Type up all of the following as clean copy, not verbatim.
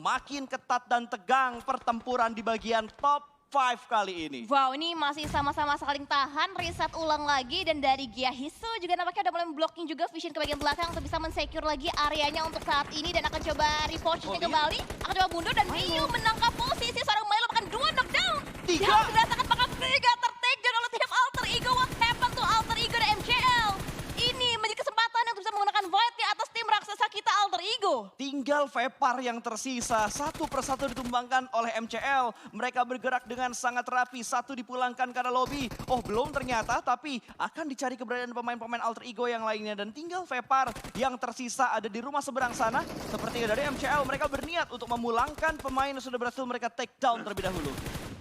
semakin ketat dan tegang pertempuran di bagian top 5 kali ini. Wow, ini masih sama-sama saling tahan, reset ulang lagi. Dan dari Gia Hisu juga nampaknya udah mulai blocking juga Vision ke bagian belakang untuk bisa men-secure lagi areanya untuk saat ini. Dan akan coba repositioning kembali, akan coba mundur dan Miyu menangkap posisi seorang Milo bahkan 2 knockdown. Tiga. Yang dirasakan bakal 3 tertake dan oleh tim Alter Ego. What happened to Alter Ego dan MCL? Ini menjadi kesempatan untuk bisa menggunakan Void di atas tim raksasa kita Alter Ego. Tinggal Vepar yang tersisa, satu persatu ditumbangkan oleh MCL. Mereka bergerak dengan sangat rapi, satu dipulangkan karena lobby. Oh belum ternyata, tapi akan dicari keberadaan pemain-pemain Alter Ego yang lainnya. Dan tinggal Vepar yang tersisa ada di rumah seberang sana. Seperti dari MCL, mereka berniat untuk memulangkan pemain yang sudah berhasil mereka take down terlebih dahulu.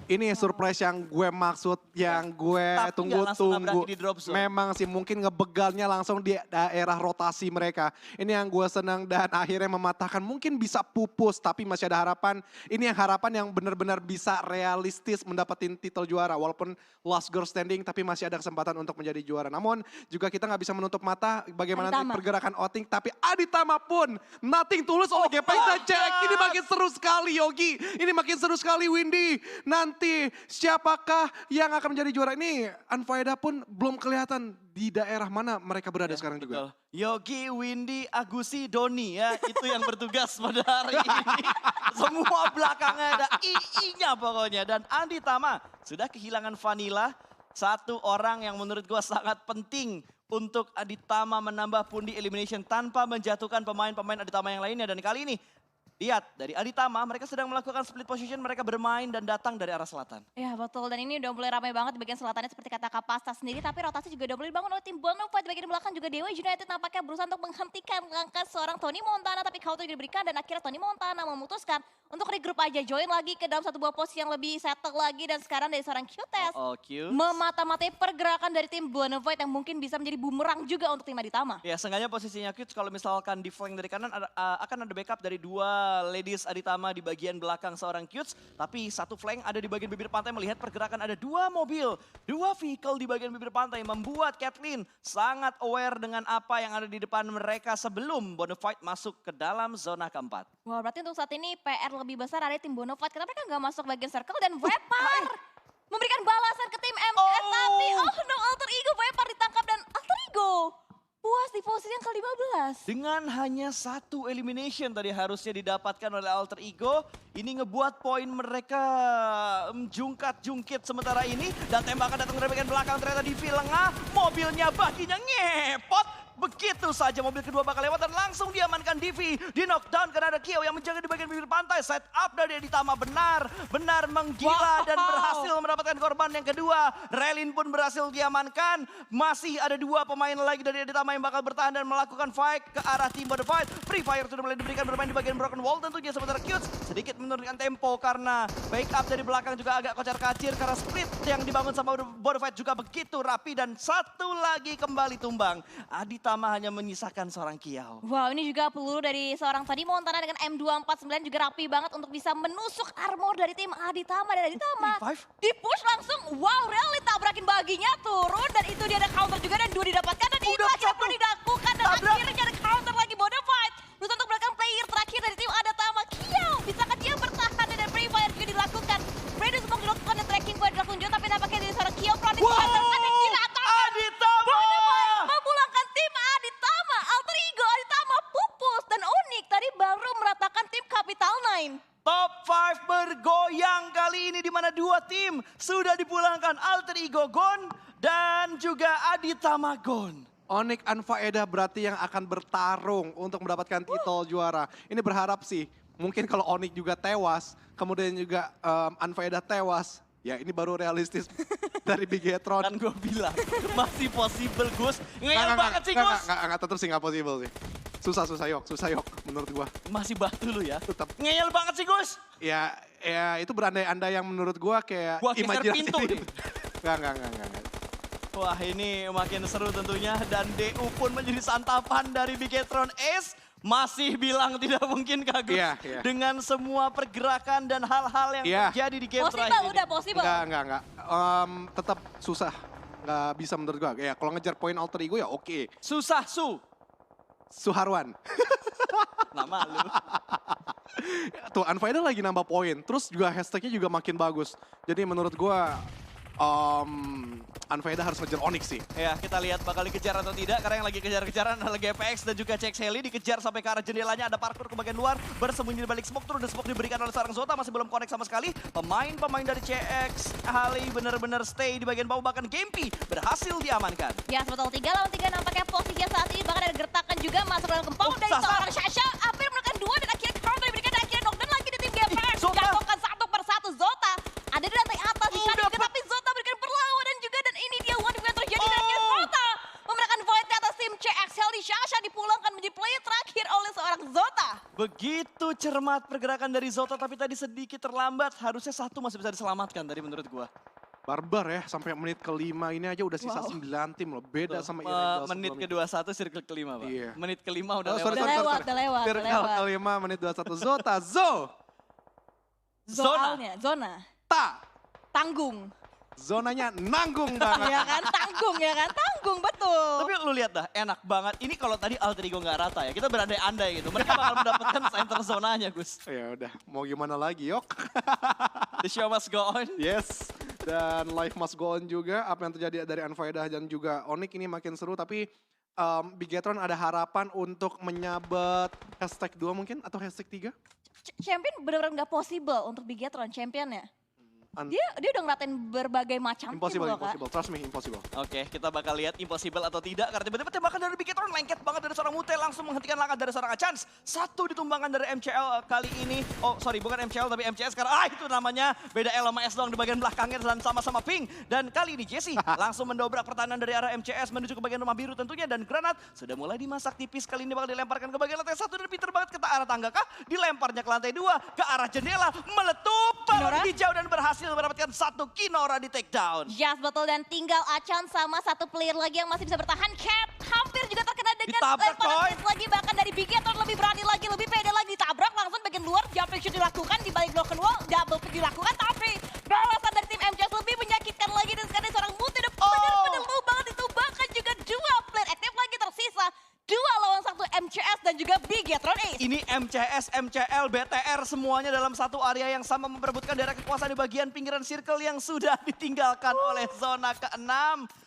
Ini surprise yang gue maksud, yang gue Tapi nggak langsung tunggu-tunggu. nabrakin di drop zone. Memang sih mungkin ngebegalnya langsung di daerah rotasi mereka. Ini yang gue senang dan akhirnya mematahkan. Mungkin bisa pupus tapi masih ada harapan. Ini yang harapan yang benar-benar bisa realistis mendapatin titel juara. Walaupun last girl standing tapi masih ada kesempatan untuk menjadi juara. Namun juga kita nggak bisa menutup mata bagaimana nanti Aditama. pergerakan Outing. Tapi Aditama pun nothing tulus oleh Gepeng dan Jack. Ini makin seru sekali Yogi. Ini makin seru sekali Windy. Nanti siapakah yang akan menjadi juara ini? Unfaedah pun belum kelihatan di daerah mana mereka berada sekarang juga. Betul. Yogi, Windy, Agusi, Doni ya. Itu yang bertugas pada hari ini. Semua belakangnya ada II-nya pokoknya. Dan Andi Tama sudah kehilangan Vanilla. Satu orang yang menurut gua sangat penting untuk Adi Tama menambah pundi elimination tanpa menjatuhkan pemain-pemain Adi Tama yang lainnya. Dan kali ini lihat dari Adi Tama mereka sedang melakukan split position, mereka bermain dan datang dari arah selatan. Ya betul, dan ini udah mulai ramai banget di bagian selatannya seperti kata Kapasta sendiri. Tapi rotasi juga udah mulai dibangun oleh tim Bonafide. Di bagian belakang juga Dewa United nampaknya berusaha untuk menghentikan langkah seorang Tony Montana. Tapi counter juga diberikan dan akhirnya Tony Montana memutuskan untuk regroup aja. Join lagi ke dalam satu buah posisi yang lebih settle lagi. Dan sekarang dari seorang Q-Test Q. memata-matai pergerakan dari tim Bonafide yang mungkin bisa menjadi bumerang juga untuk tim Aditama. Ya, sengaja posisinya Cute kalau misalkan di flank dari kanan akan ada backup dari dua ladies Aditama di bagian belakang seorang Cute. Tapi satu flank ada di bagian bibir pantai melihat pergerakan ada dua mobil, dua vehicle di bagian bibir pantai. Membuat Kathleen sangat aware dengan apa yang ada di depan mereka sebelum Bonafide masuk ke dalam zona keempat. Wah, berarti untuk saat ini PR lebih besar ada tim Bonafide. Kenapa mereka nggak masuk bagian circle dan Vepar memberikan balasan ke tim MKS. Tapi no, Alter Ego Vepar ditangkap dan Alter Ego puas di posisi yang ke-15. Dengan hanya satu elimination tadi harusnya didapatkan oleh Alter Ego. Ini ngebuat poin mereka jungkat-jungkit sementara ini. Dan tembakan datang dari bagian belakang ternyata di lengah. Mobilnya baginya ngepot. Begitu saja mobil kedua bakal lewat dan langsung diamankan Divi. Di knockdown karena ada Kyo yang menjaga di bagian bibir pantai. Set up dari Aditama benar menggila dan berhasil mendapatkan korban yang kedua. Relin pun berhasil diamankan. Masih ada dua pemain lagi dari Aditama yang bakal bertahan dan melakukan fight ke arah tim Bonafide. Free Fire sudah mulai diberikan bermain di bagian Broken Wall tentunya sementara Cute sedikit menurunkan tempo karena backup dari belakang juga agak kocar-kacir karena split yang dibangun sama Bonafide juga begitu rapi dan satu lagi kembali tumbang. Aditama hanya menyisakan seorang Kiao. Wow, ini juga peluru dari seorang tadi Montana dengan M249 juga rapi banget untuk bisa menusuk armor dari tim Aditama. Dan Aditama di push langsung, wow Rally tabrakin baginya turun dan itu dia ada counter juga dan dua didapatkan dan itu akhirnya perlu dilakukan dan akhirnya ada counter lagi Bonafide. Berusaha untuk belakang player terakhir dari tim Aditama, Kiao. Bisakah dia bertahan dan Free Fire juga dilakukan. Brady sempat dilakukan dan tracking point dilakukan juga tapi nampaknya dari seorang Kiao Pro ada gila atau Aditama! memulangkan tim Aditama. Alter Ego Aditama pupus dan Onyx tadi baru meratakan tim Capital Nine. Top 5 bergoyang kali ini di mana dua tim sudah dipulangkan. Alter Ego gone dan juga Aditama gone. Onyx Unfaedah berarti yang akan bertarung untuk mendapatkan titel juara. Ini berharap sih mungkin kalau Onyx juga tewas, kemudian juga Unfaedah tewas. Ya ini baru realistis dari Bigetron. Kan gue bilang masih possible Gus. Ngeyel banget sih Gus. Nggak, tetap sih nggak possible sih. Susah yok menurut gua. Masih batu lu ya. Tetap. Ngeyel banget sih Gus. Ya itu berandai-andai yang menurut gua kayak Gua geser pintu nih. Nggak. Wah ini makin seru tentunya dan DU pun menjadi santapan dari Bigetron Ace. Masih bilang tidak mungkin kagum dengan semua pergerakan dan hal-hal yang terjadi di game terakhir ini. Udah possible. Enggak. Tetap susah. Nggak bisa menurut gua. Ya kalau ngejar poin Alter Ego ya oke. Susah Su. Suharwan. Nama lu. Tuh, Unfaida lagi nambah poin. Terus juga hashtagnya juga makin bagus. Jadi menurut gua Unfaida harus ngejar Onyx sih. Ya, kita lihat bakal dikejar atau tidak. Karena yang lagi kejar-kejaran adalah GPX dan juga CX Heli. Dikejar sampai ke arah jendelanya. Ada parkour ke bagian luar. Bersembunyi di balik smoke. Terus smoke diberikan oleh seorang Zota. Masih belum connect sama sekali. Pemain-pemain dari CX Heli benar-benar stay di bagian bawah. Bahkan Gempi berhasil diamankan. Ya, betul. 3 lawan 3 nampaknya posisinya saat ini. Bahkan ada gertakan juga masuk dalam gempong dari Sasa. seorang Shasha. Hampir menekan 2 dan akhirnya counter diberikan. Dan akhirnya knockdown lagi di tim GPX. Zota. Jatuhkan 1 per 1 Zota. Ada di lantai atas di sana Udah, juga. Tapi Zota berikan perlawanan juga. Dan ini dia one yang terjadi. Dan akhirnya Zota memenangkan void di atas tim CX Heli. Shasha dipulangkan menjadi player terakhir oleh seorang Zota. Begitu cermat pergerakan dari Zota. Tapi tadi sedikit terlambat. Harusnya 1 masih bisa diselamatkan tadi menurut gua. Barbar ya, sampai menit ke-5 ini aja udah sisa 9 tim loh. Beda sama Irregular Menit sebelumnya. ke-21 circle ke-5, Pak. Iya. Menit ke-5 udah Oh, lewat. sorry, Udah sorry, lewat, sorry. udah lewat, udah Circle lewat. ke-5 menit 21. Zota, Soalnya, zona. Ta. Tanggung. Zonanya nanggung banget. Ya kan, tanggung ya kan, tanggung betul. Tapi lu lihat dah, enak banget. Ini kalau tadi Alter Ego nggak rata ya, kita berandai-andai gitu. Mereka bakal mendapatkan center zonanya, Gus. Ya udah, mau gimana lagi, yok. The show must go on. Yes, dan live must go on juga. Apa yang terjadi dari Unfaida dan juga Onyx ini makin seru. Tapi Bigetron ada harapan untuk menyabet hashtag 2 mungkin atau hashtag 3? Champion benar-benar nggak possible untuk Bigetron championnya. Dia udah ngeratain berbagai macam Impossible, tim loh, Kak. impossible. Trust me, impossible. Oke, kita bakal lihat impossible atau tidak. Karena tiba-tiba tembakan dari Bigetron lengket banget dari seorang Mute. Langsung menghentikan langkah dari seorang Chance. 1 ditumbangkan dari MCL kali ini. Oh sorry, bukan MCL tapi MCS. Karena itu namanya beda L sama S doang di bagian belakangnya. Dan sama-sama pink. Dan kali ini Jesse langsung mendobrak pertahanan dari arah MCS. Menuju ke bagian rumah biru tentunya. Dan granat sudah mulai dimasak tipis. Kali ini bakal dilemparkan ke bagian lantai 1. Dan pinter banget ke arah tangga kah? Dilemparnya ke lantai 2. Ke arah jendela. Meletup. Kinora? Hijau dan berhasil mendapatkan 1 Kinora di takedown. Yes, betul. Dan tinggal Achan sama 1 player lagi yang masih bisa bertahan. Cat hampir juga terkena dengan Ditabrak, lemparan coy. blitz lagi. Bahkan dari Bigetron lebih berani lagi, lebih pede lagi. Ditabrak langsung bagian luar. Jumping shoot dilakukan di balik broken wall. Double pick dilakukan. Tapi balasan dari tim MCS lebih menyakitkan lagi. Dan sekarang seorang Mute udah benar-benar low banget ditumbangkan juga 2 player aktif lagi tersisa. 2 lawan 1 MCS dan juga Bigetron Ace. Ini MCS, MCL, BTR semuanya dalam satu area yang sama memperebutkan daerah kekuasaan di bagian pinggiran circle yang sudah ditinggalkan oleh zona ke-6.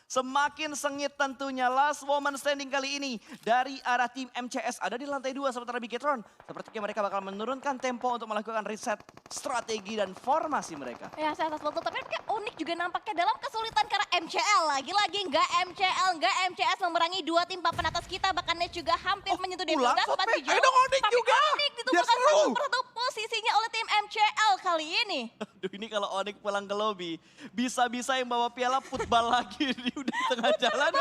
Semakin sengit tentunya last woman standing kali ini dari arah tim MCS ada di lantai 2 sementara Bigetron. Sepertinya mereka bakal menurunkan tempo untuk melakukan reset strategi dan formasi mereka. Ya, saya atas betul. Tapi kayak Onyx juga nampaknya dalam kesulitan karena MCL. Lagi-lagi nggak MCL, nggak MCS memerangi 2 tim papan atas kita. Bahkan Nets juga hampir menyentuh pulang, D12. Sope. Sempat dijauh. Ayo dong, Onyx Tapi juga. Onyx Biar ditumbangkan seru. 1 per 1 posisinya oleh tim MCL kali ini. Aduh ini kalau Onyx pulang ke lobby, bisa-bisa yang bawa piala putbal lagi di udah tengah jalan,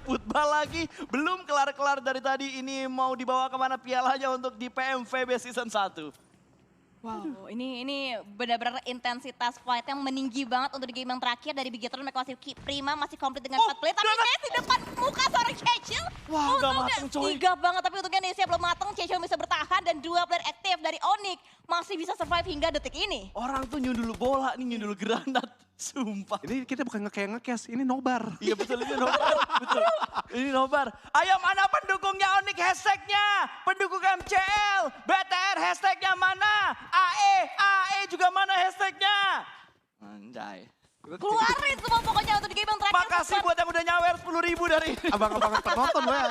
putbal lagi. Belum kelar-kelar dari tadi ini mau dibawa kemana pialanya untuk di PMVB Season 1. Wow, ini benar-benar intensitas fight yang meninggi banget untuk di game yang terakhir dari Bigetron. Mereka masih prima, masih komplit dengan 4 play. Tapi Nets di depan muka seorang Chechil. Wah, nggak mateng, coy. Sigap banget, tapi untungnya Nesya belum mateng. Chechil bisa bertahan dan 2 player aktif dari Onyx masih bisa survive hingga detik ini. Orang tuh nyundul bola nih, nyundul granat. Sumpah. Ini kita bukan ngekes, ini nobar. Iya betul, ini nobar. Betul. Ini nobar. Ayo mana pendukungnya Onyx hashtagnya? Pendukung MCL, BTR hashtagnya mana? AE juga mana hashtagnya? Anjay. Keluarin semua pokoknya untuk di game yang terakhir. Makasih buat yang udah nyawer 10.000 dari ini. Abang-abang penonton ya.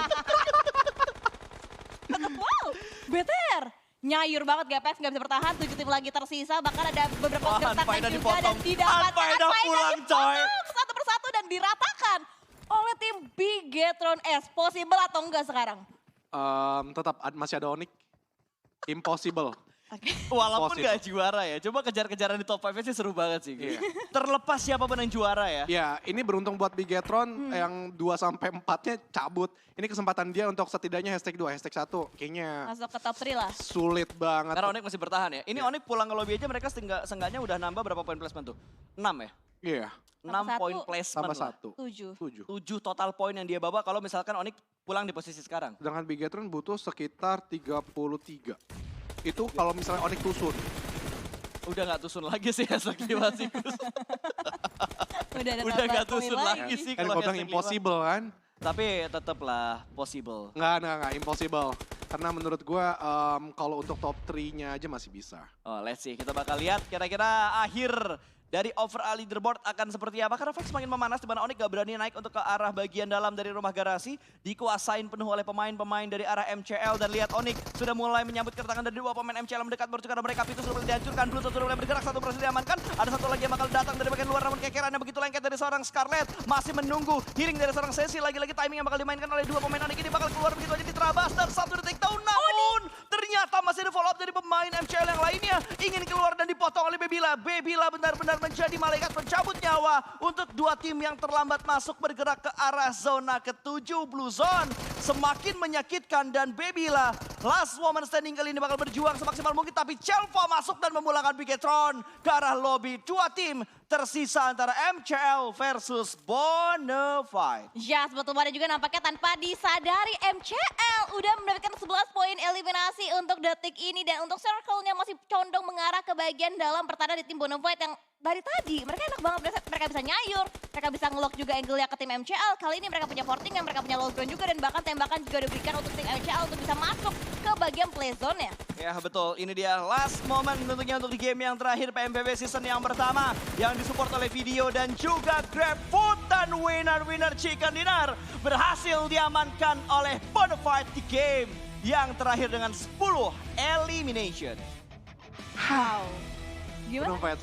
Wow, BTR. Nyayur banget GPX nggak bisa bertahan, 7 tim lagi tersisa, bahkan ada beberapa Wah, gertakan Unfaida juga dipotong. dan didapatkan. Unfaida pulang, coy. 1 persatu dan diratakan oleh tim Bigetron S. Possible atau enggak sekarang? Tetap masih ada Onyx. Impossible. Walaupun Positif. gak juara ya, coba kejar-kejaran di top 5 sih seru banget sih. Iya. Terlepas siapapun yang juara ya. Ya, ini beruntung buat Bigetron yang 2-4-nya cabut. Ini kesempatan dia untuk setidaknya hashtag 2, hashtag 1. Kayaknya Masuk ke top 3 lah. sulit banget. Karena Onyx masih bertahan ya. Ini Onyx pulang ke lobby aja mereka seenggaknya udah nambah berapa poin placement tuh? 6 ya? Iya, 6 Tambah poin satu. placement tambah lah. 1. 7. 7. 7 total poin yang dia bawa kalau misalkan Onyx pulang di posisi sekarang. Sedangkan Bigetron butuh sekitar 33. Itu kalau misalnya Onyx tusun. Udah gak tusun lagi sih hashtag 5 sih. Udah Udah gak tusun lagi sih Kan kalau gue bilang hashtag 5. impossible kan. Tapi tetaplah possible. Nggak, impossible. Karena menurut gue kalau untuk top 3-nya aja masih bisa. Oh, let's see. Kita bakal lihat kira-kira akhir dari overall leaderboard akan seperti apa. Karena Flex semakin memanas, di mana Onyx gak berani naik untuk ke arah bagian dalam dari rumah garasi. Dikuasain penuh oleh pemain-pemain dari arah MCL. Dan lihat Onyx sudah mulai menyambut kedatangan dari dua pemain MCL mendekat. Baru karena mereka itu sudah mulai dihancurkan. Blue sudah mulai bergerak, satu berhasil diamankan. Ada satu lagi yang bakal datang dari bagian luar. Namun kekerannya begitu lengket dari seorang Scarlet. Masih menunggu healing dari seorang Sesi. Lagi-lagi timing yang bakal dimainkan oleh dua pemain Onyx ini bakal keluar begitu aja di Trabas. Dan satu detik down. Namun ternyata masih ada follow up dari pemain MCL yang lainnya. Ingin keluar dan dipotong oleh Bebila. Bebila benar-benar menjadi malaikat pencabut nyawa untuk dua tim yang terlambat masuk bergerak ke arah zona ke-7 Blue Zone. Semakin menyakitkan dan Bebila last woman standing kali ini bakal berjuang semaksimal mungkin. Tapi Chelva masuk dan memulangkan Bigetron ke arah lobby. Dua tim tersisa antara MCL versus Bonafide. Ya, betul banget juga nampaknya tanpa disadari MCL udah mendapatkan 11 poin eliminasi untuk detik ini. Dan untuk circle-nya masih condong mengarah ke bagian dalam pertanda di tim Bonafide yang dari tadi mereka enak banget, mereka bisa nyayur, mereka bisa ngelock juga angle-nya ke tim MCL. Kali ini mereka punya forting, mereka punya low ground juga dan bahkan tembakan juga diberikan untuk tim MCL untuk bisa masuk ke bagian play zone-nya. Ya betul, ini dia last moment tentunya untuk di game yang terakhir PMPB season yang pertama yang disupport oleh video dan juga GrabFood dan winner chicken dinner berhasil diamankan oleh Bonafide di game yang terakhir dengan 10 elimination. Wow. Gimana? Bonafide